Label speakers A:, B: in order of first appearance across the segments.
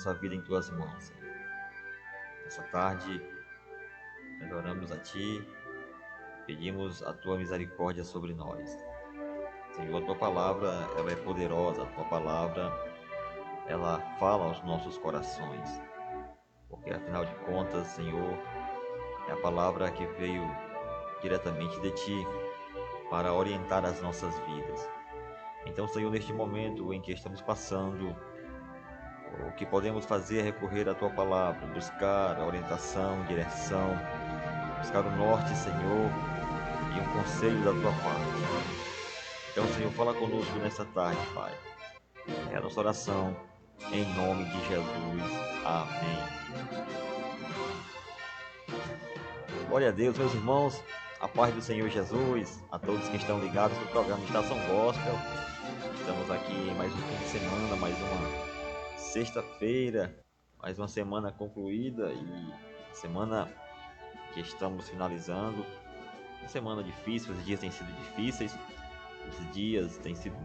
A: nossa vida em Tuas mãos, Senhor. Essa tarde, nós oramos a Ti, pedimos a Tua misericórdia sobre nós. Senhor, a Tua palavra, ela é poderosa, a Tua palavra, ela fala aos nossos corações, porque afinal de contas, Senhor, é a palavra que veio diretamente de Ti para orientar as nossas vidas. Então, Senhor, neste momento em que estamos passando, o que podemos fazer é recorrer à Tua palavra, buscar a orientação, direção, buscar o norte, Senhor, e um conselho da Tua parte. Então, Senhor, fala conosco nessa tarde, Pai. É a nossa oração, em nome de Jesus. Amém. Glória a Deus, meus irmãos, a paz do Senhor Jesus, a todos que estão ligados no programa Estação Gospel. Estamos aqui em mais um fim de semana, mais uma sexta-feira, mais uma semana concluída e semana que estamos finalizando. Uma semana difícil, os dias têm sido difíceis, os dias têm sido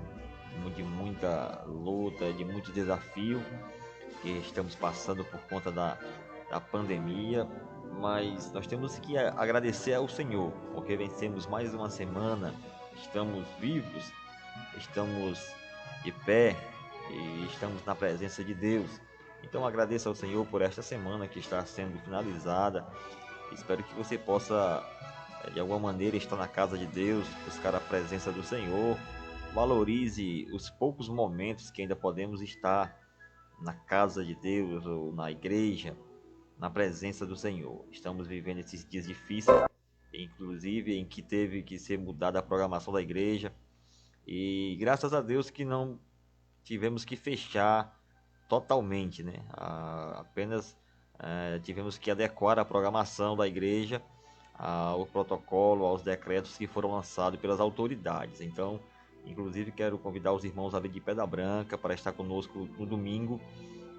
A: de muita luta, de muito desafio que estamos passando por conta da pandemia, mas nós temos que agradecer ao Senhor, porque vencemos mais uma semana, estamos vivos, estamos de pé e estamos na presença de Deus. Então agradeço ao Senhor por esta semana que está sendo finalizada. Espero que você possa, de alguma maneira, estar na casa de Deus, buscar a presença do Senhor. Valorize os poucos momentos que ainda podemos estar na casa de Deus ou na igreja, na presença do Senhor. Estamos vivendo esses dias difíceis, inclusive em que teve que ser mudada a programação da igreja, e graças a Deus que não tivemos que fechar totalmente, né? Apenas tivemos que adequar a programação da igreja ao protocolo, aos decretos que foram lançados pelas autoridades. Então, inclusive, quero convidar os irmãos ali de Pedra Branca para estar conosco no domingo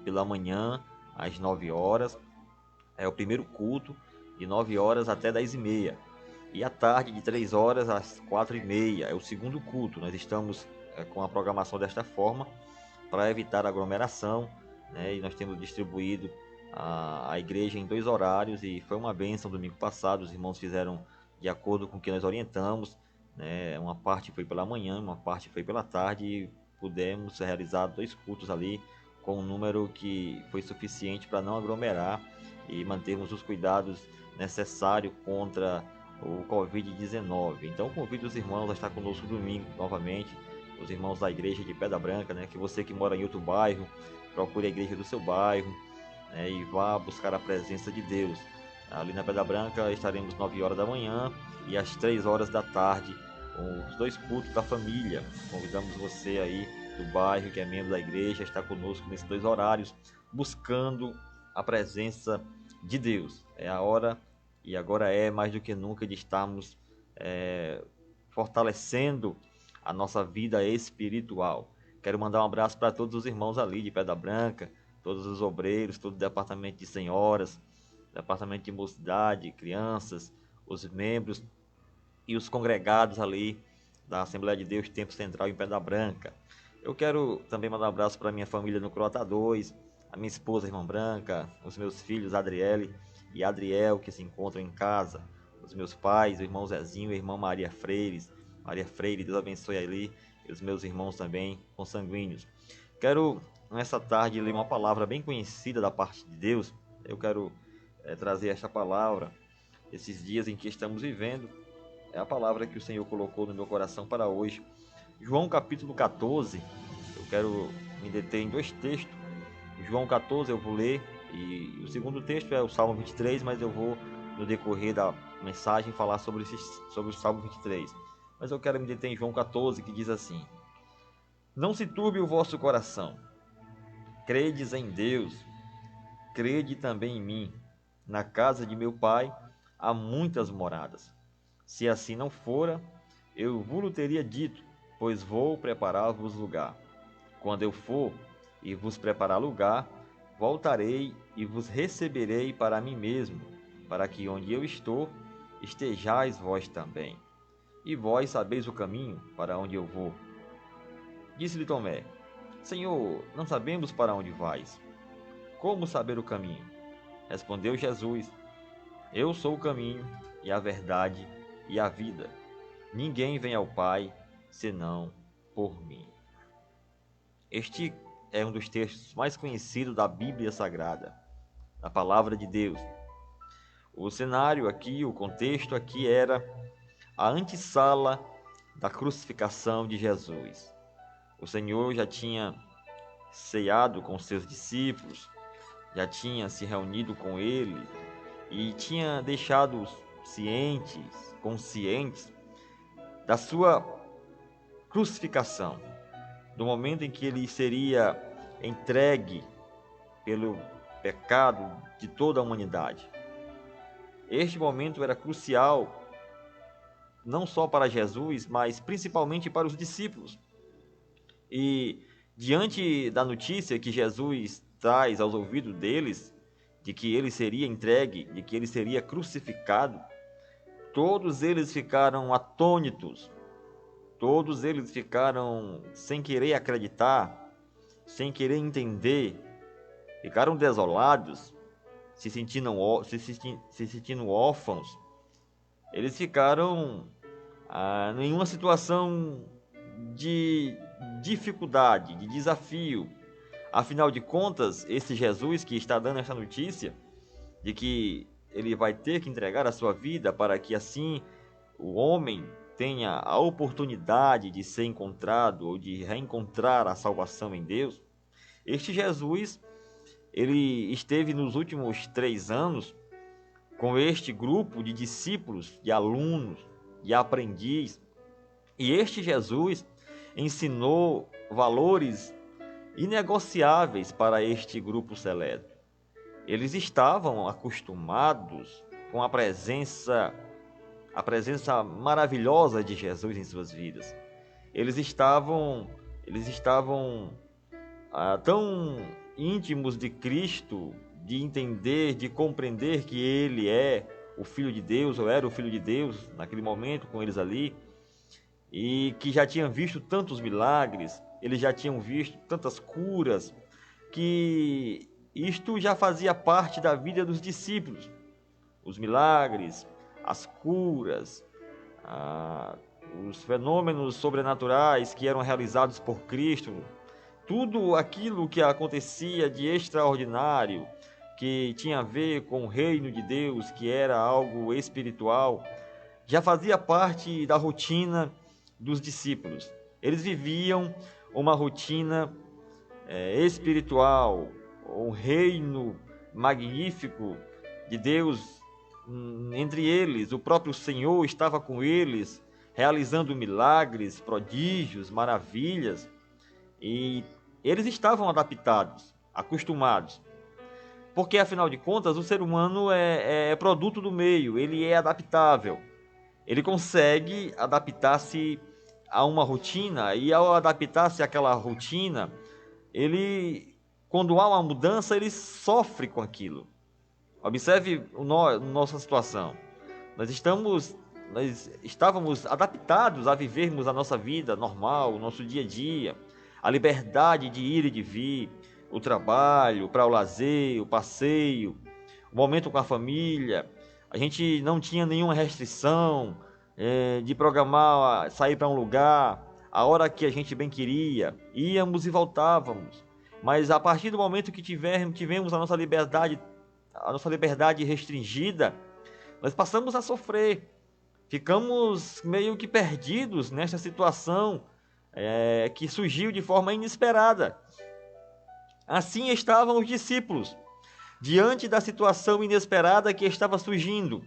A: pela manhã, às 9 horas. É o primeiro culto, de 9 horas até 10h30. E à tarde, de 3 horas às 4h30, é o segundo culto. Nós estamos com a programação desta forma para evitar aglomeração, né? E nós temos distribuído a igreja em 2 horários e foi uma bênção domingo passado. Os irmãos fizeram de acordo com o que nós orientamos, né? Uma parte foi pela manhã, uma parte foi pela tarde e pudemos realizar 2 cultos ali com um número que foi suficiente para não aglomerar e mantermos os cuidados necessários contra o Covid-19. Então convido os irmãos a estar conosco domingo novamente, os irmãos da igreja de Pedra Branca, né? Que você que mora em outro bairro, procure a igreja do seu bairro, né? E vá buscar a presença de Deus. Ali na Pedra Branca estaremos 9 horas da manhã e às 3 horas da tarde, com os 2 cultos da família. Convidamos você aí do bairro, que é membro da igreja, a estar conosco nesses 2 horários, buscando a presença de Deus. É a hora, e agora é mais do que nunca, de estarmos fortalecendo a nossa vida espiritual. Quero mandar um abraço para todos os irmãos ali de Pedra Branca, todos os obreiros, todo o departamento de senhoras, departamento de mocidade, crianças, os membros e os congregados ali da Assembleia de Deus Tempo Central em Pedra Branca. Eu quero também mandar um abraço para minha família no Croata 2, a minha esposa, Irmã Branca, os meus filhos, Adriele e Adriel, que se encontram em casa, os meus pais, o irmão Zezinho e a irmã Maria Freire, Deus abençoe ali, e os meus irmãos também, consanguíneos. Quero, nessa tarde, ler uma palavra bem conhecida da parte de Deus. Eu quero trazer esta palavra, esses dias em que estamos vivendo, é a palavra que o Senhor colocou no meu coração para hoje. João capítulo 14, eu quero me deter em 2 textos. João 14 eu vou ler, e o segundo texto é o Salmo 23, mas eu vou, no decorrer da mensagem, falar sobre o Salmo 23. Mas eu quero me deter em João 14, que diz assim: Não se turbe o vosso coração, credes em Deus, crede também em mim. Na casa de meu Pai há muitas moradas. Se assim não fora, eu vos teria dito, pois vou preparar-vos lugar. Quando eu for e vos preparar lugar, voltarei e vos receberei para mim mesmo, para que onde eu estou, estejais vós também. E vós sabeis o caminho para onde eu vou. Disse-lhe Tomé: Senhor, não sabemos para onde vais. como saber o caminho? Respondeu Jesus: Eu sou o caminho e a verdade e a vida. Ninguém vem ao Pai senão por mim. Este é um dos textos mais conhecidos da Bíblia Sagrada, da Palavra de Deus. O cenário aqui, o contexto aqui era a antessala da crucificação de Jesus. O Senhor já tinha ceado com seus discípulos, já tinha se reunido com eles e tinha deixado-os conscientes da sua crucificação, do momento em que ele seria entregue pelo pecado de toda a humanidade. Este momento era crucial não só para Jesus, mas principalmente para os discípulos. E diante da notícia que Jesus traz aos ouvidos deles, de que ele seria entregue, de que ele seria crucificado, todos eles ficaram atônitos, todos eles ficaram sem querer acreditar, sem querer entender, ficaram desolados, se sentindo órfãos. Eles ficaram em uma situação de dificuldade, de desafio. Afinal de contas, esse Jesus que está dando essa notícia de que ele vai ter que entregar a sua vida para que assim o homem tenha a oportunidade de ser encontrado ou de reencontrar a salvação em Deus, este Jesus, ele esteve nos últimos 3 anos com este grupo de discípulos, de alunos, de aprendiz, e este Jesus ensinou valores inegociáveis para este grupo seleto. Eles estavam acostumados com a presença maravilhosa de Jesus em suas vidas. Eles estavam tão íntimos de Cristo, de entender, de compreender que Ele é o Filho de Deus, ou era o Filho de Deus naquele momento com eles ali, e que já tinham visto tantos milagres, eles já tinham visto tantas curas, que isto já fazia parte da vida dos discípulos. Os milagres, as curas, os fenômenos sobrenaturais que eram realizados por Cristo, tudo aquilo que acontecia de extraordinário, que tinha a ver com o reino de Deus, que era algo espiritual, já fazia parte da rotina dos discípulos. Eles viviam uma rotina espiritual, um reino magnífico de Deus entre eles. O próprio Senhor estava com eles, realizando milagres, prodígios, maravilhas, e eles estavam adaptados, acostumados. Porque, afinal de contas, o ser humano é produto do meio, ele é adaptável. Ele consegue adaptar-se a uma rotina, e ao adaptar-se àquela rotina, quando há uma mudança, ele sofre com aquilo. Observe nossa situação. Nós estávamos adaptados a vivermos a nossa vida normal, o nosso dia a dia, a liberdade de ir e de vir, o trabalho, para o lazer, o passeio, o momento com a família. A gente não tinha nenhuma restrição de programar, sair para um lugar, a hora que a gente bem queria, íamos e voltávamos. Mas a partir do momento que tivemos a nossa liberdade restringida, nós passamos a sofrer. Ficamos meio que perdidos nessa situação que surgiu de forma inesperada. Assim estavam os discípulos, diante da situação inesperada que estava surgindo.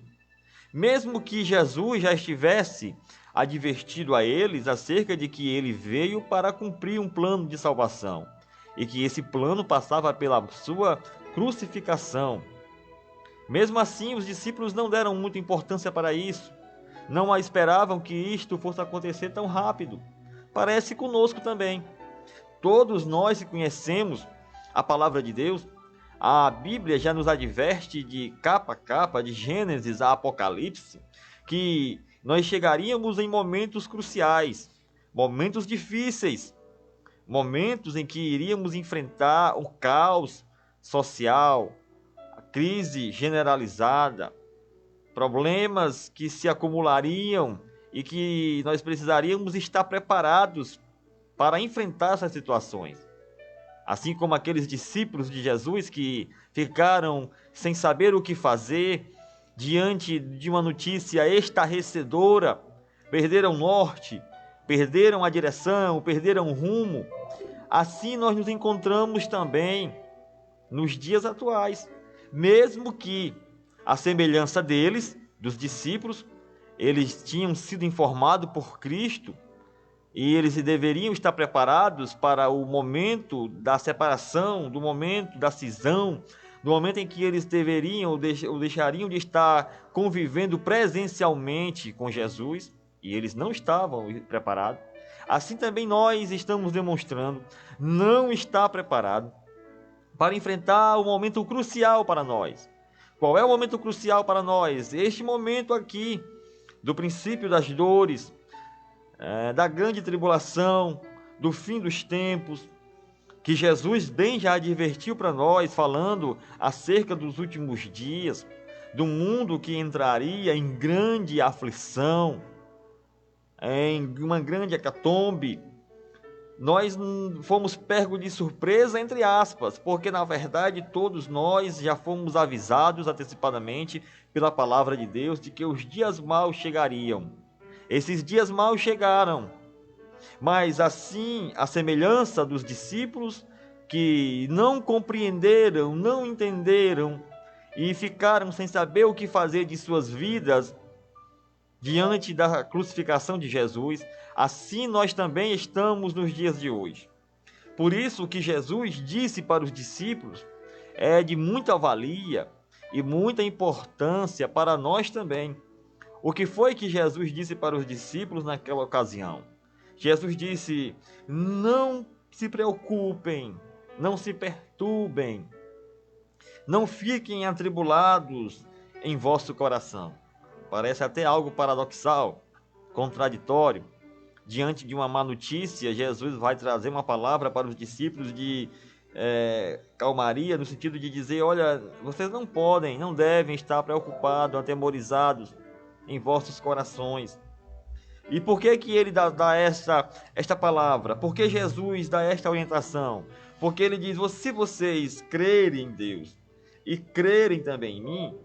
A: Mesmo que Jesus já estivesse advertido a eles acerca de que ele veio para cumprir um plano de salvação, e que esse plano passava pela sua crucificação. Mesmo assim, os discípulos não deram muita importância para isso. Não esperavam que isto fosse acontecer tão rápido. Parece conosco também. Todos nós que conhecemos a palavra de Deus, a Bíblia já nos adverte de capa a capa, de Gênesis a Apocalipse, que nós chegaríamos em momentos cruciais, momentos difíceis, momentos em que iríamos enfrentar o caos, social, a crise generalizada, problemas que se acumulariam e que nós precisaríamos estar preparados para enfrentar essas situações. Assim como aqueles discípulos de Jesus que ficaram sem saber o que fazer diante de uma notícia estarrecedora, perderam o norte, perderam a direção, perderam o rumo. Assim nós nos encontramos também nos dias atuais, mesmo que a semelhança deles, dos discípulos, eles tinham sido informados por Cristo e eles deveriam estar preparados para o momento da separação, do momento da cisão, do momento em que eles deveriam ou deixariam de estar convivendo presencialmente com Jesus, e eles não estavam preparados. Assim também nós estamos demonstrando não estar preparado para enfrentar o momento crucial para nós. Qual é o momento crucial para nós? Este momento aqui, do princípio das dores, da grande tribulação, do fim dos tempos, que Jesus bem já advertiu para nós, falando acerca dos últimos dias, do mundo que entraria em grande aflição, em uma grande hecatombe. Nós fomos pegos de surpresa, entre aspas, porque na verdade todos nós já fomos avisados antecipadamente pela palavra de Deus de que os dias maus chegariam. Esses dias maus chegaram, mas assim, a semelhança dos discípulos que não compreenderam, não entenderam e ficaram sem saber o que fazer de suas vidas diante da crucificação de Jesus, assim nós também estamos nos dias de hoje. Por isso, o que Jesus disse para os discípulos é de muita valia e muita importância para nós também. O que foi que Jesus disse para os discípulos naquela ocasião? Jesus disse: não se preocupem, não se perturbem, não fiquem atribulados em vosso coração. Parece até algo paradoxal, contraditório. Diante de uma má notícia, Jesus vai trazer uma palavra para os discípulos de calmaria, no sentido de dizer: olha, vocês não podem, não devem estar preocupados, atemorizados em vossos corações. E por que ele dá esta palavra? Por que Jesus dá esta orientação? Porque ele diz: se vocês crerem em Deus e crerem também em mim,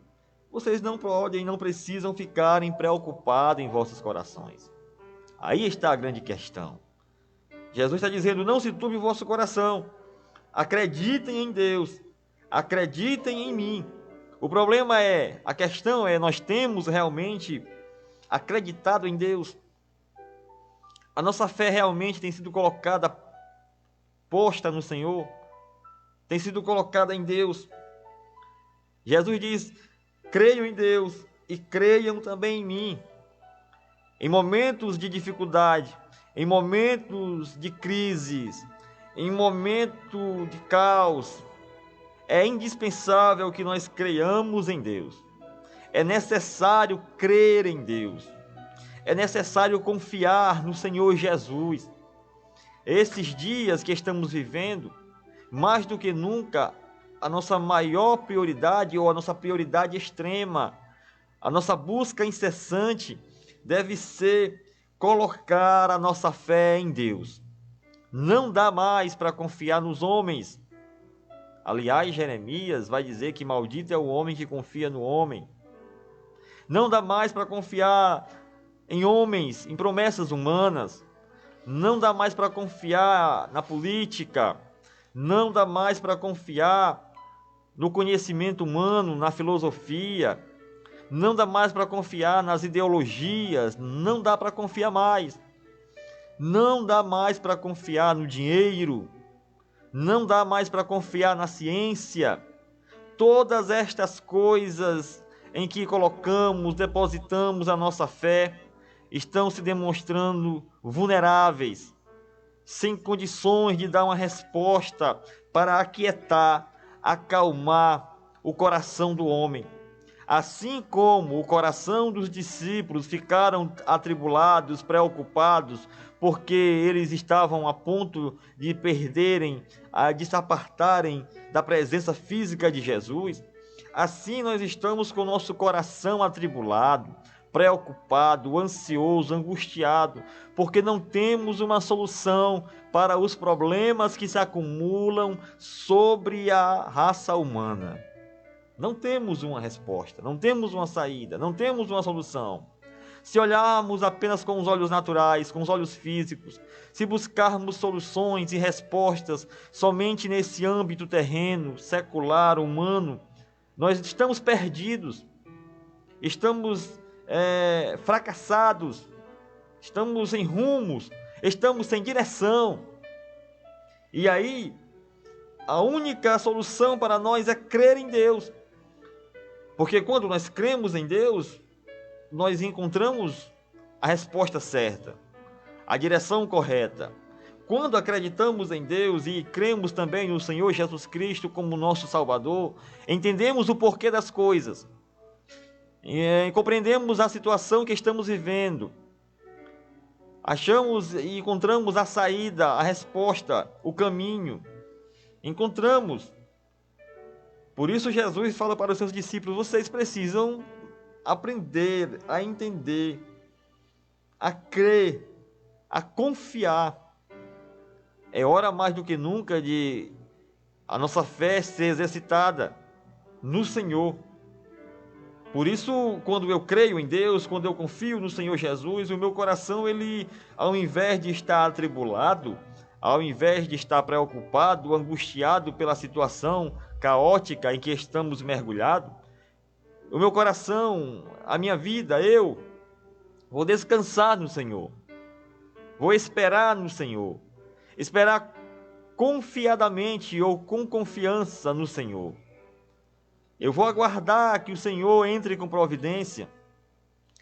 A: vocês não podem, não precisam ficarem preocupados em vossos corações. Aí está a grande questão. Jesus está dizendo: não se turbe o vosso coração. Acreditem em Deus. Acreditem em mim. O problema é, a questão é, nós temos realmente acreditado em Deus? A nossa fé realmente tem sido colocada, posta no Senhor? Tem sido colocada em Deus? Jesus diz: creiam em Deus e creiam também em mim. Em momentos de dificuldade, em momentos de crises, em momento de caos, é indispensável que nós creiamos em Deus. É necessário crer em Deus. É necessário confiar no Senhor Jesus. Esses dias que estamos vivendo, mais do que nunca, a nossa maior prioridade, ou a nossa prioridade extrema, a nossa busca incessante, deve ser colocar a nossa fé em Deus. Não dá mais para confiar nos homens. Aliás, Jeremias vai dizer que maldito é o homem que confia no homem. Não dá mais para confiar em homens, em promessas humanas. Não dá mais para confiar na política. Não dá mais para confiar no conhecimento humano, na filosofia. Não dá mais para confiar nas ideologias. Não dá para confiar mais. Não dá mais para confiar no dinheiro. Não dá mais para confiar na ciência. Todas estas coisas em que colocamos, depositamos a nossa fé, estão se demonstrando vulneráveis, sem condições de dar uma resposta para aquietar, acalmar o coração do homem. Assim como o coração dos discípulos ficaram atribulados, preocupados, porque eles estavam a ponto de perderem, de se apartarem da presença física de Jesus, assim nós estamos com o nosso coração atribulado, preocupado, ansioso, angustiado, porque não temos uma solução para os problemas que se acumulam sobre a raça humana. Não temos uma resposta, não temos uma saída, não temos uma solução. Se olharmos apenas com os olhos naturais, com os olhos físicos, se buscarmos soluções e respostas somente nesse âmbito terreno, secular, humano, nós estamos perdidos, estamos fracassados, estamos sem rumos, estamos sem direção. E aí, a única solução para nós é crer em Deus. Porque quando nós cremos em Deus, nós encontramos a resposta certa, a direção correta. Quando acreditamos em Deus e cremos também no Senhor Jesus Cristo como nosso Salvador, entendemos o porquê das coisas, e compreendemos a situação que estamos vivendo, achamos e encontramos a saída, a resposta, o caminho, encontramos. Por isso Jesus fala para os seus discípulos: vocês precisam aprender a entender, a crer, a confiar. É hora mais do que nunca de a nossa fé ser exercitada no Senhor. Por isso, quando eu creio em Deus, quando eu confio no Senhor Jesus, o meu coração, ele, ao invés de estar atribulado, ao invés de estar preocupado, angustiado pela situação caótica em que estamos mergulhados, o meu coração, a minha vida, eu vou descansar no Senhor, vou esperar no Senhor, esperar confiadamente ou com confiança no Senhor. Eu vou aguardar que o Senhor entre com providência,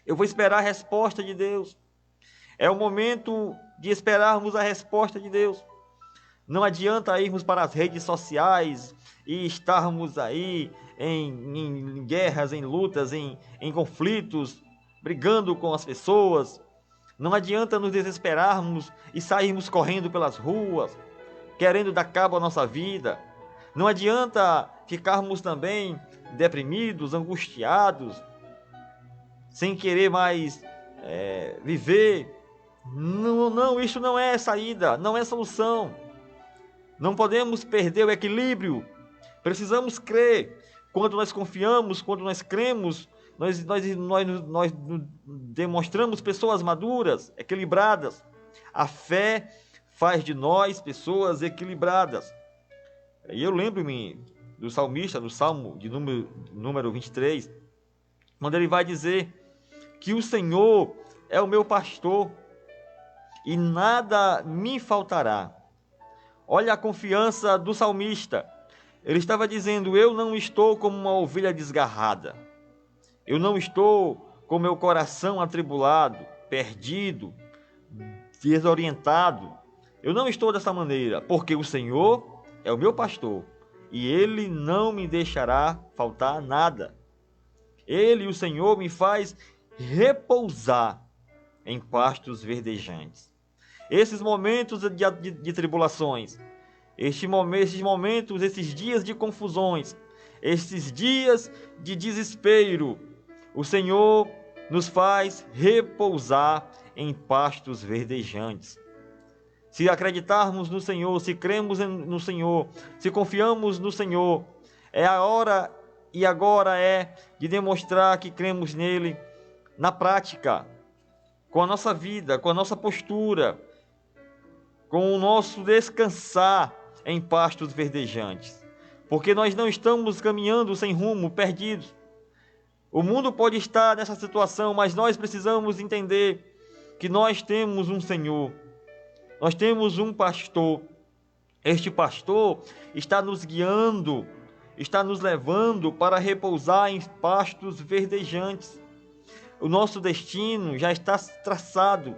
A: eu vou esperar a resposta de Deus. É o momento de esperarmos a resposta de Deus. Não adianta irmos para as redes sociais e estarmos aí em guerras, em lutas, em conflitos, brigando com as pessoas. Não adianta nos desesperarmos e sairmos correndo pelas ruas, querendo dar cabo à nossa vida. Não adianta ficarmos também deprimidos, angustiados, sem querer mais viver. Não, isso não é saída, não é solução. Não podemos perder o equilíbrio. Precisamos crer. Quando nós confiamos, quando nós cremos, nós demonstramos pessoas maduras, equilibradas. A fé faz de nós pessoas equilibradas. E eu lembro-me do salmista, do Salmo de número 23, quando ele vai dizer que o Senhor é o meu pastor e nada me faltará. Olha a confiança do salmista. Ele estava dizendo: eu não estou como uma ovelha desgarrada. Eu não estou com meu coração atribulado, perdido, desorientado. Eu não estou dessa maneira, porque o Senhor é o meu pastor e Ele não me deixará faltar nada. Ele, o Senhor, me faz repousar em pastos verdejantes. Esses momentos de tribulações, esses momentos, esses dias de confusões, esses dias de desespero, o Senhor nos faz repousar em pastos verdejantes. Se acreditarmos no Senhor, se cremos no Senhor, se confiamos no Senhor, é a hora e agora é de demonstrar que cremos nele na prática, com a nossa vida, com a nossa postura, com o nosso descansar em pastos verdejantes. Porque nós não estamos caminhando sem rumo, perdidos. O mundo pode estar nessa situação, mas nós precisamos entender que nós temos um Senhor. Nós temos um pastor. Este pastor está nos guiando, está nos levando para repousar em pastos verdejantes. O nosso destino já está traçado.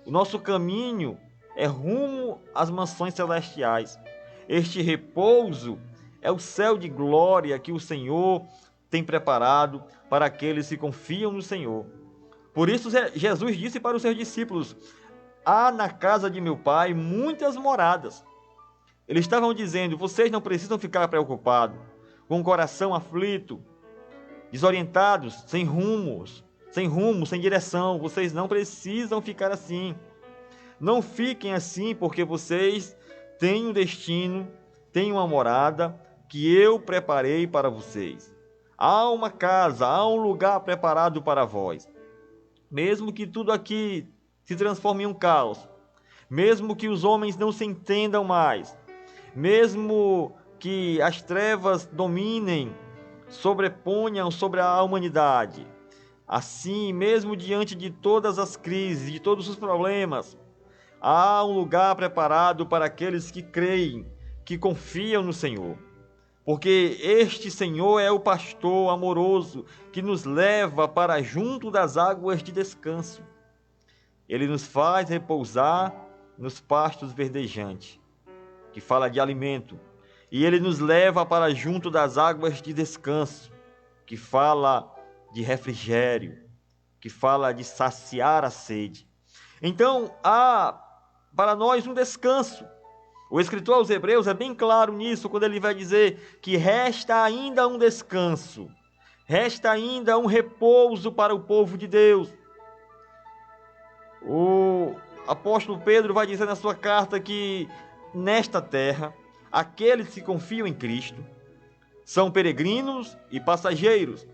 A: O nosso caminho é rumo às mansões celestiais. Este repouso é o céu de glória que o Senhor tem preparado para aqueles que confiam no Senhor. Por isso Jesus disse para os seus discípulos: há na casa de meu Pai muitas moradas. Eles estavam dizendo: vocês não precisam ficar preocupados, com o coração aflito, desorientados, sem rumo, sem direção. Vocês não precisam ficar assim. Não fiquem assim, porque vocês têm um destino, têm uma morada que eu preparei para vocês. Há uma casa, há um lugar preparado para vós. Mesmo que tudo aqui se transforme em um caos, mesmo que os homens não se entendam mais, mesmo que as trevas dominem, sobreponham sobre a humanidade, assim, mesmo diante de todas as crises, de todos os problemas, há um lugar preparado para aqueles que creem, que confiam no Senhor. Porque este Senhor é o pastor amoroso que nos leva para junto das águas de descanso. Ele nos faz repousar nos pastos verdejantes, que fala de alimento. E ele nos leva para junto das águas de descanso, que fala de refrigério, que fala de saciar a sede. Então, há para nós um descanso. O escritor aos Hebreus é bem claro nisso, quando ele vai dizer que resta ainda um descanso, resta ainda um repouso para o povo de Deus. O apóstolo Pedro vai dizer na sua carta que nesta terra, aqueles que confiam em Cristo são peregrinos e passageiros.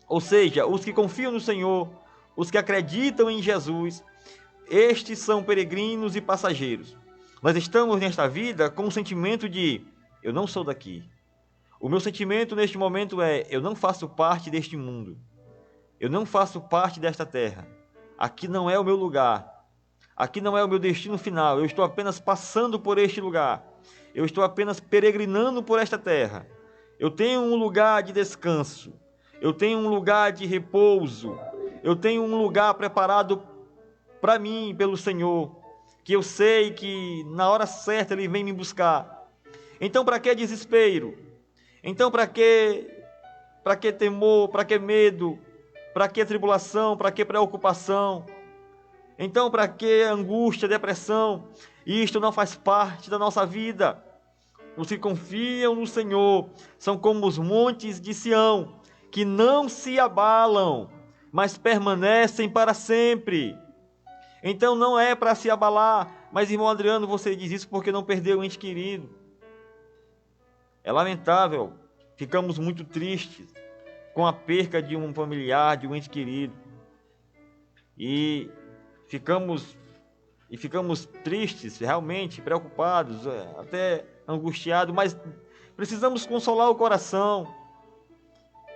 A: Ou seja, os que confiam no Senhor, os que acreditam em Jesus, estes são peregrinos e passageiros. Nós estamos nesta vida com o sentimento de: eu não sou daqui. O meu sentimento neste momento é: eu não faço parte deste mundo. Eu não faço parte desta terra. Aqui não é o meu lugar. Aqui não é o meu destino final. Eu estou apenas passando por este lugar. Eu estou apenas peregrinando por esta terra. Eu tenho um lugar de descanso. Eu tenho um lugar de repouso. Eu tenho um lugar preparado para mim pelo Senhor, que eu sei que na hora certa Ele vem me buscar. Então, para que desespero? Então, para que temor? Para que medo? Para que tribulação? Para que preocupação? Então, para que angústia, depressão? Isto não faz parte da nossa vida. Os que confiam no Senhor são como os montes de Sião, que não se abalam, mas permanecem para sempre. Então não é para se abalar, mas irmão Adriano, você diz isso porque não perdeu um ente querido. É lamentável, ficamos muito tristes com a perca de um familiar, de um ente querido. E ficamos tristes, realmente preocupados, até angustiados, mas precisamos consolar o coração.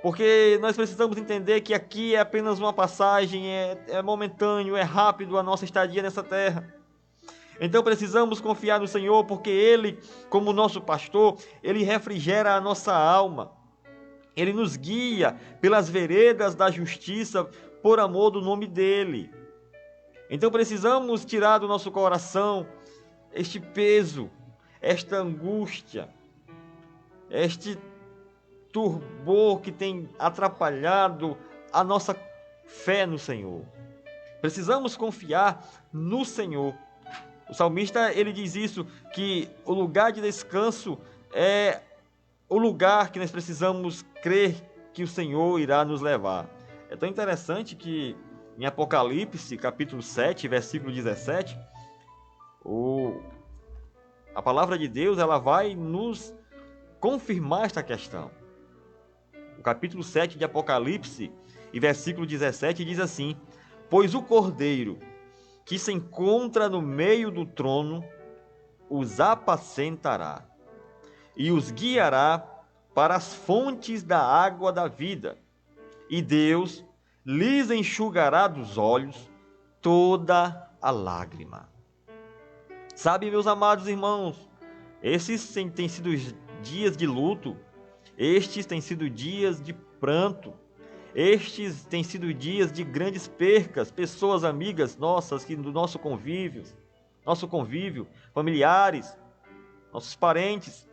A: Porque nós precisamos entender que aqui é apenas uma passagem, é momentâneo, é rápido a nossa estadia nessa terra. Então precisamos confiar no Senhor, porque Ele, como nosso pastor, Ele refrigera a nossa alma. Ele nos guia pelas veredas da justiça por amor do nome dEle. Então precisamos tirar do nosso coração este peso, esta angústia, este turbor que tem atrapalhado a nossa fé no Senhor. Precisamos confiar no Senhor. O salmista, ele diz isso, que o lugar de descanso é o lugar que nós precisamos crer que o Senhor irá nos levar. É tão interessante que em Apocalipse, capítulo 7, versículo 17, a palavra de Deus, ela vai nos confirmar esta questão. O capítulo 7 de Apocalipse, e versículo 17, diz assim: pois o Cordeiro que se encontra no meio do trono os apacentará e os guiará para as fontes da água da vida, e Deus lhes enxugará dos olhos toda a lágrima. Sabe, meus amados irmãos, esses têm sido dias de luto, estes têm sido dias de pranto, estes têm sido dias de grandes percas, pessoas amigas nossas, que do nosso convívio, familiares, nossos parentes.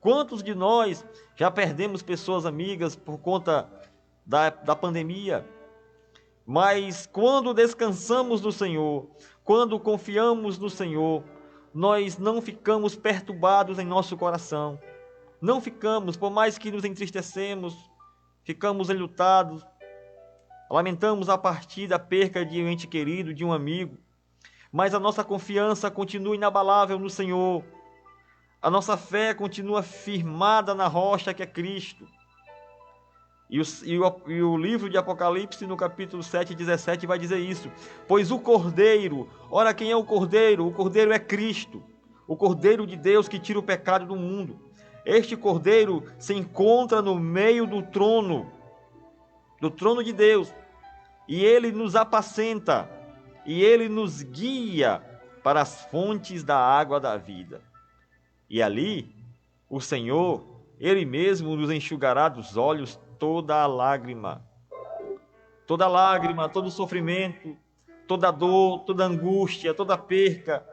A: Quantos de nós já perdemos pessoas amigas por conta da pandemia? Mas quando descansamos no Senhor, quando confiamos no Senhor, nós não ficamos perturbados em nosso coração. Não ficamos, por mais que nos entristecemos, ficamos enlutados, lamentamos a partida, a perca de um ente querido, de um amigo, mas a nossa confiança continua inabalável no Senhor. A nossa fé continua firmada na rocha que é Cristo. E o livro de Apocalipse, no capítulo 7, 17, vai dizer isso. Pois o Cordeiro, ora, quem é o Cordeiro? O Cordeiro é Cristo, o Cordeiro de Deus que tira o pecado do mundo. Este Cordeiro se encontra no meio do trono de Deus. E ele nos apacenta, e ele nos guia para as fontes da água da vida. E ali, o Senhor, Ele mesmo nos enxugará dos olhos toda lágrima, todo sofrimento, toda dor, toda angústia, toda perca,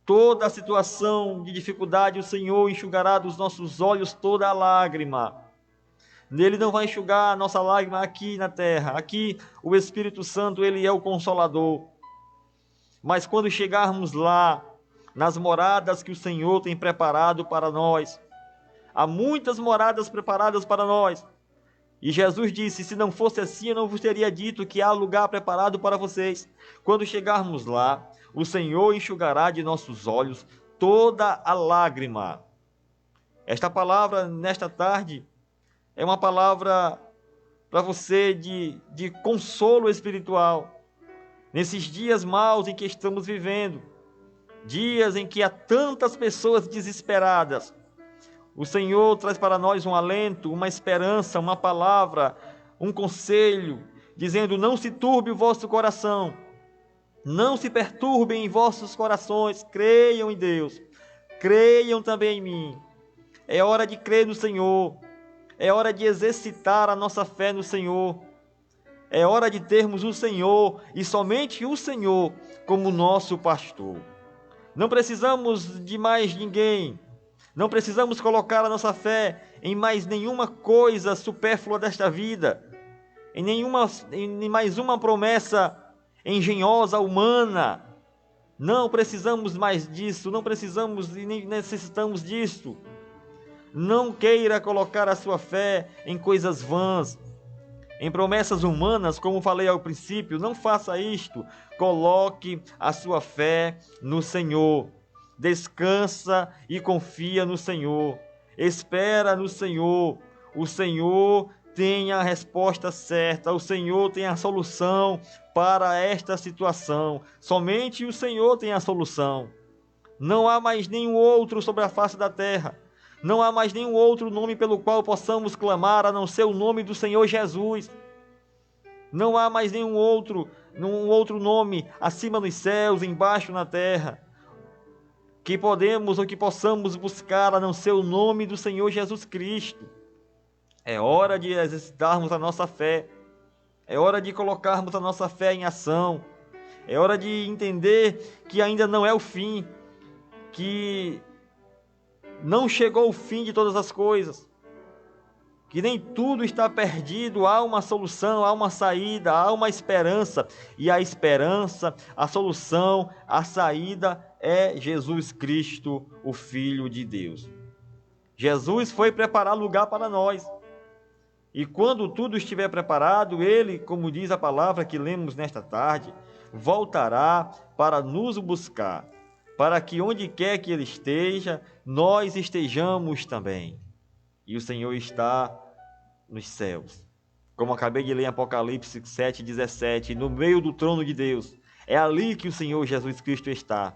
A: toda situação de dificuldade, o Senhor enxugará dos nossos olhos toda lágrima. Ele não vai enxugar a nossa lágrima aqui na terra. Aqui o Espírito Santo, Ele é o Consolador. Mas quando chegarmos lá, nas moradas que o Senhor tem preparado para nós, há muitas moradas preparadas para nós. E Jesus disse, se não fosse assim, eu não vos teria dito que há lugar preparado para vocês. Quando chegarmos lá, o Senhor enxugará de nossos olhos toda a lágrima. Esta palavra, nesta tarde, é uma palavra para você de consolo espiritual. Nesses dias maus em que estamos vivendo, dias em que há tantas pessoas desesperadas, o Senhor traz para nós um alento, uma esperança, uma palavra, um conselho, dizendo, não se turbe o vosso coração, não se perturbem em vossos corações, creiam em Deus, creiam também em mim. É hora de crer no Senhor, é hora de exercitar a nossa fé no Senhor, é hora de termos o Senhor e somente o Senhor como nosso pastor. Não precisamos de mais ninguém, não precisamos colocar a nossa fé em mais nenhuma coisa supérflua desta vida, em mais uma promessa engenhosa, humana. Não precisamos mais disso, não precisamos e nem necessitamos disso. Não queira colocar a sua fé em coisas vãs, em promessas humanas, como falei ao princípio. Não faça isto. Coloque a sua fé no Senhor. Descansa e confia no Senhor. Espera no Senhor. O Senhor tem a resposta certa. O Senhor tem a solução para esta situação. Somente o Senhor tem a solução. Não há mais nenhum outro sobre a face da terra. Não há mais nenhum outro nome pelo qual possamos clamar, a não ser o nome do Senhor Jesus. Não há mais nenhum outro nome acima nos céus, embaixo na terra, que podemos ou que possamos buscar, a não ser o nome do Senhor Jesus Cristo. É hora de exercitarmos a nossa fé. É hora de colocarmos a nossa fé em ação. É hora de entender que ainda não é o fim, que não chegou o fim de todas as coisas, que nem tudo está perdido, há uma solução, há uma saída, há uma esperança, e a esperança, a solução, a saída é Jesus Cristo, o Filho de Deus. Jesus foi preparar lugar para nós, e quando tudo estiver preparado, Ele, como diz a palavra que lemos nesta tarde, voltará para nos buscar, para que onde quer que Ele esteja, nós estejamos também. E o Senhor está nos céus. Como acabei de ler em Apocalipse 7, 17, no meio do trono de Deus. É ali que o Senhor Jesus Cristo está.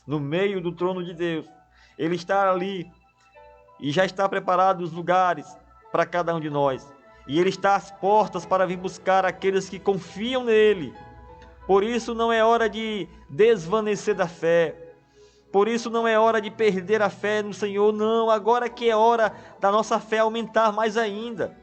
A: No meio do trono de Deus. Ele está ali e já está preparado os lugares para cada um de nós. E Ele está às portas para vir buscar aqueles que confiam nele. Por isso não é hora de desvanecer da fé. Por isso não é hora de perder a fé no Senhor, não. Agora que é hora da nossa fé aumentar mais ainda.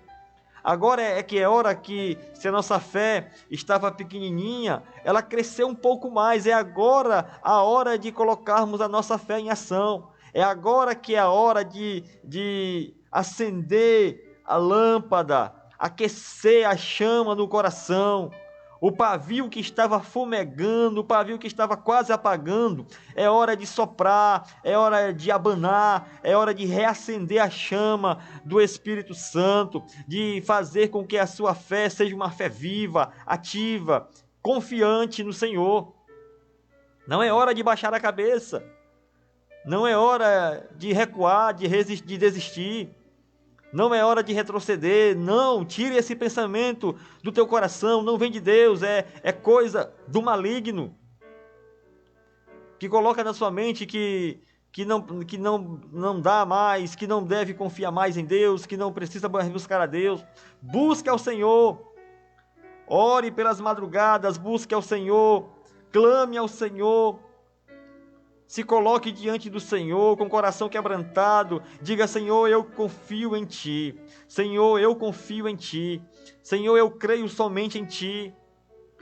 A: Agora é que é hora que, se a nossa fé estava pequenininha, ela cresceu um pouco mais. É agora a hora de colocarmos a nossa fé em ação. É agora que é a hora de acender a lâmpada, aquecer a chama no coração. O pavio que estava fumegando, o pavio que estava quase apagando, é hora de soprar, é hora de abanar, é hora de reacender a chama do Espírito Santo, de fazer com que a sua fé seja uma fé viva, ativa, confiante no Senhor. Não é hora de baixar a cabeça, não é hora de recuar, de desistir. Não é hora de retroceder, não, tire esse pensamento do teu coração, não vem de Deus, é coisa do maligno, que coloca na sua mente que não dá mais, que não deve confiar mais em Deus, que não precisa buscar a Deus. Busque ao Senhor, ore pelas madrugadas, busque ao Senhor, clame ao Senhor, se coloque diante do Senhor com o coração quebrantado. Diga: Senhor, eu confio em Ti. Senhor, eu confio em Ti. Senhor, eu creio somente em Ti.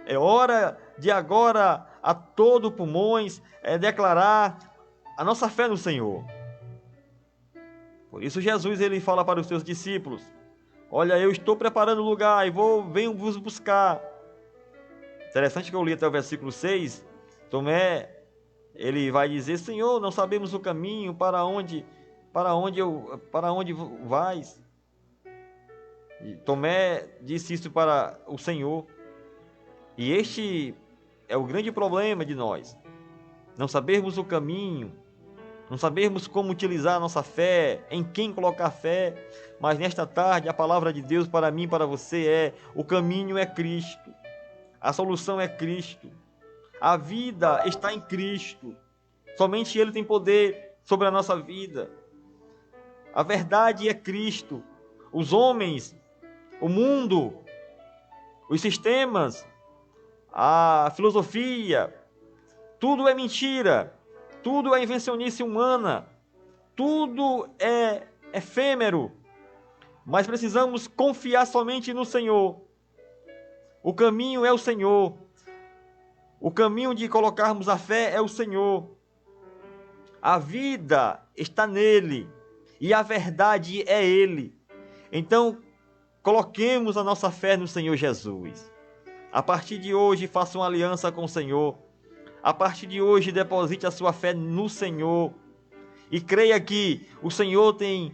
A: É hora de agora, a todo pulmões, declarar a nossa fé no Senhor. Por isso Jesus ele fala para os seus discípulos: olha, eu estou preparando o lugar e venho vos buscar. Interessante que eu li até o versículo 6. Tomé, ele vai dizer: Senhor, não sabemos o caminho, para onde vais? E Tomé disse isso para o Senhor. E este é o grande problema de nós. Não sabermos o caminho, não sabermos como utilizar a nossa fé, em quem colocar fé. Mas nesta tarde a palavra de Deus para mim e para você é: o caminho é Cristo, a solução é Cristo. A vida está em Cristo. Somente Ele tem poder sobre a nossa vida. A verdade é Cristo. Os homens, o mundo, os sistemas, a filosofia, tudo é mentira. Tudo é invencionice humana. Tudo é efêmero. Mas precisamos confiar somente no Senhor. O caminho é o Senhor. O caminho de colocarmos a fé é o Senhor. A vida está nele e a verdade é Ele. Então, coloquemos a nossa fé no Senhor Jesus. A partir de hoje, faça uma aliança com o Senhor. A partir de hoje, deposite a sua fé no Senhor. E creia que o Senhor tem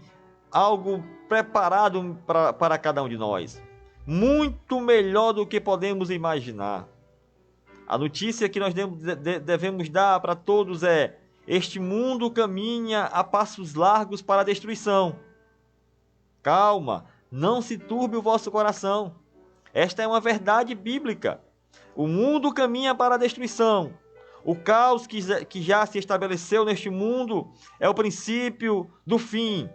A: algo preparado para cada um de nós. Muito melhor do que podemos imaginar. A notícia que nós devemos dar para todos é: este mundo caminha a passos largos para a destruição. Calma, não se turbe o vosso coração. Esta é uma verdade bíblica. O mundo caminha para a destruição. O caos que já se estabeleceu neste mundo é o princípio do fim.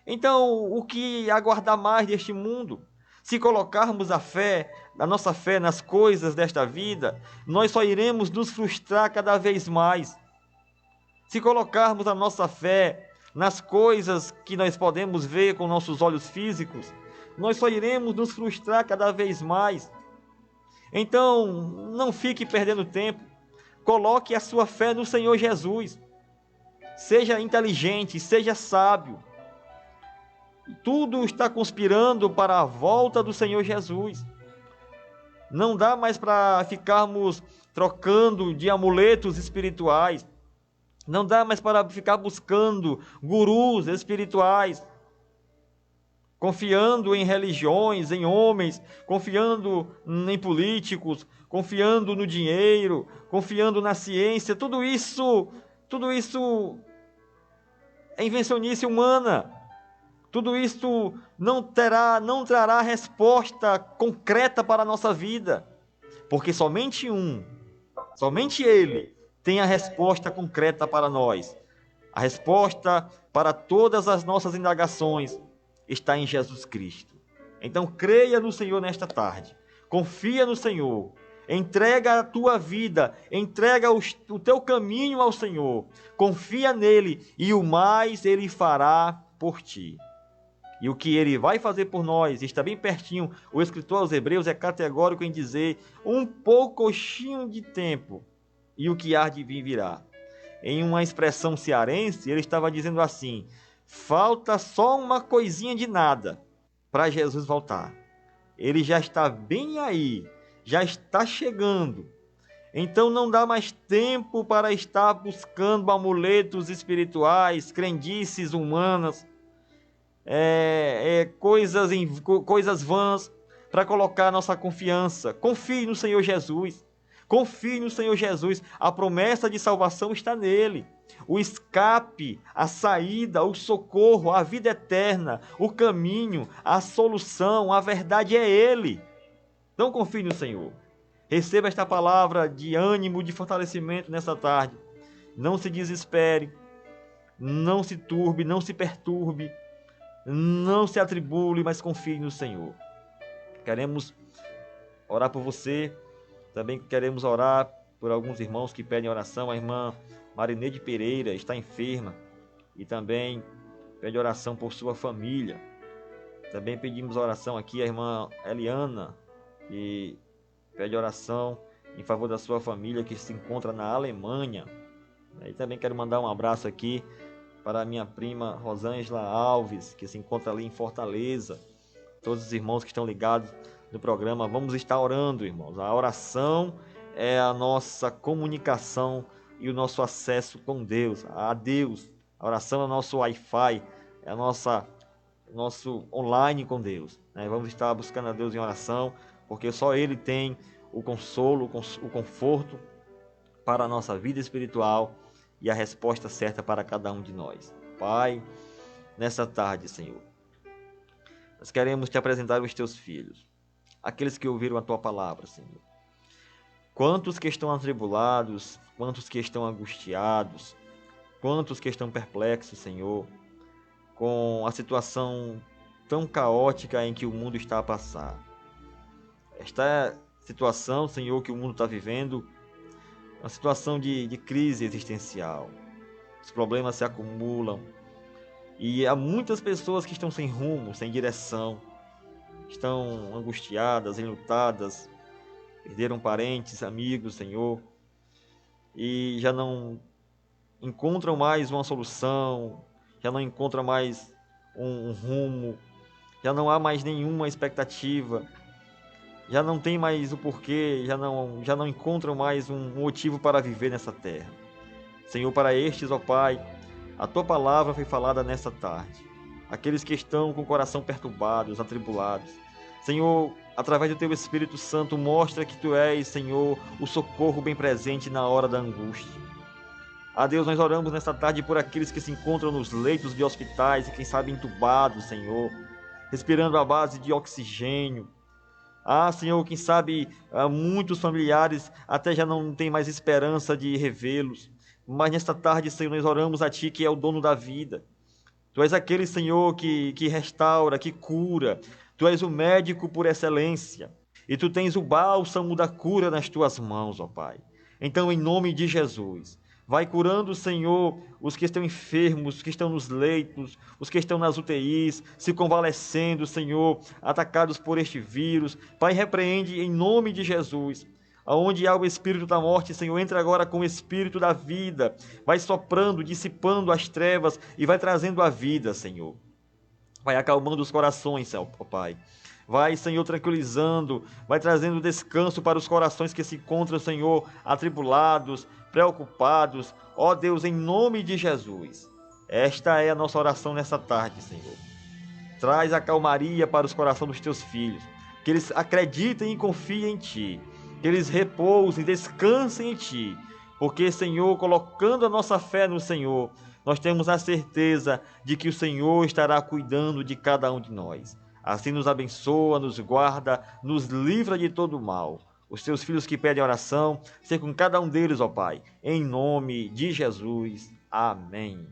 A: Então, o que aguardar mais deste mundo? Se colocarmos a nossa fé nas coisas desta vida, nós só iremos nos frustrar cada vez mais. Se colocarmos a nossa fé nas coisas que nós podemos ver com nossos olhos físicos, nós só iremos nos frustrar cada vez mais. Então, não fique perdendo tempo. Coloque a sua fé no Senhor Jesus. Seja inteligente, seja sábio. Tudo está conspirando para a volta do Senhor Jesus. Não dá mais para ficarmos trocando de amuletos espirituais. Não dá mais para ficar buscando gurus espirituais, confiando em religiões, em homens, confiando em políticos, confiando no dinheiro, confiando na ciência. Tudo isso é invencionice humana. Tudo isso não trará resposta concreta para a nossa vida, porque somente Ele tem a resposta concreta para nós. A resposta para todas as nossas indagações está em Jesus Cristo. Então creia no Senhor nesta tarde, confia no Senhor, entrega a tua vida, entrega o teu caminho ao Senhor, confia nele e o mais Ele fará por ti. E o que Ele vai fazer por nós está bem pertinho. O escritor aos Hebreus é categórico em dizer: um poucochinho de tempo e o que há de vir virá. em uma expressão cearense, ele estava dizendo assim: falta só uma coisinha de nada para Jesus voltar. Ele já está bem aí, já está chegando. Então não dá mais tempo para estar buscando amuletos espirituais, crendices humanas, coisas vãs para colocar nossa confiança. Confie no Senhor Jesus. Confie no Senhor Jesus. A promessa de salvação está nele. O escape, a saída, o socorro, a vida eterna, o caminho, a solução, a verdade é ele. Então confie no Senhor. Receba esta palavra de ânimo, de fortalecimento nessa tarde. Não se desespere, não se turbe, não se perturbe, não se atribule, mas confie no Senhor. Queremos orar por você, também queremos orar por alguns irmãos que pedem oração. A irmã Marineide Pereira está enferma e também pede oração por sua família. Também pedimos oração aqui a irmã Eliana, que pede oração em favor da sua família que se encontra na Alemanha. E também quero mandar um abraço aqui para a minha prima Rosângela Alves, que se encontra ali em Fortaleza. Todos os irmãos que estão ligados no programa, vamos estar orando, irmãos. A oração é a nossa comunicação e o nosso acesso com Deus, a Deus. A oração é o nosso Wi-Fi, é nosso online com Deus. Vamos estar buscando a Deus em oração, porque só Ele tem o consolo, o conforto para a nossa vida espiritual e a resposta certa para cada um de nós. Pai, nessa tarde, Senhor, nós queremos te apresentar os teus filhos, aqueles que ouviram a tua palavra, Senhor. Quantos que estão atribulados, quantos que estão angustiados, quantos que estão perplexos, Senhor, com a situação tão caótica em que o mundo está a passar. Esta situação, Senhor, que o mundo está vivendo, uma situação de crise existencial. Os problemas se acumulam e há muitas pessoas que estão sem rumo, sem direção, estão angustiadas, enlutadas, perderam parentes, amigos, Senhor, e já não encontram mais uma solução, já não encontram mais um rumo, já não há mais nenhuma expectativa, já não tem mais o porquê, já não encontram mais um motivo para viver nessa terra. Senhor, para estes, ó Pai, a Tua palavra foi falada nessa tarde. Aqueles que estão com o coração perturbados, atribulados. Senhor, através do Teu Espírito Santo, mostra que Tu és, Senhor, o socorro bem presente na hora da angústia. A Deus, nós oramos nesta tarde por aqueles que se encontram nos leitos de hospitais e quem sabe entubados, Senhor, respirando à base de oxigênio. Senhor, quem sabe muitos familiares até já não têm mais esperança de revê-los. Mas nesta tarde, Senhor, nós oramos a Ti, que é o dono da vida. Tu és aquele, Senhor, que restaura, que cura. Tu és o médico por excelência. E Tu tens o bálsamo da cura nas Tuas mãos, ó Pai. Então, em nome de Jesus, vai curando, Senhor, os que estão enfermos, os que estão nos leitos, os que estão nas UTIs, se convalescendo, Senhor, atacados por este vírus. Pai, repreende em nome de Jesus. Aonde há o espírito da morte, Senhor, entra agora com o espírito da vida. Vai soprando, dissipando as trevas e vai trazendo a vida, Senhor. Vai acalmando os corações, ó Pai. Vai, Senhor, tranquilizando, vai trazendo descanso para os corações que se encontram, Senhor, atribulados, preocupados. Ó Deus, em nome de Jesus. Esta é a nossa oração nessa tarde, Senhor. Traz a calmaria para os corações dos teus filhos. Que eles acreditem e confiem em Ti. Que eles repousem, descansem em Ti. Porque, Senhor, colocando a nossa fé no Senhor, nós temos a certeza de que o Senhor estará cuidando de cada um de nós. Assim nos abençoa, nos guarda, nos livra de todo o mal. Os teus filhos que pedem oração, seja com cada um deles, ó Pai. Em nome de Jesus. Amém.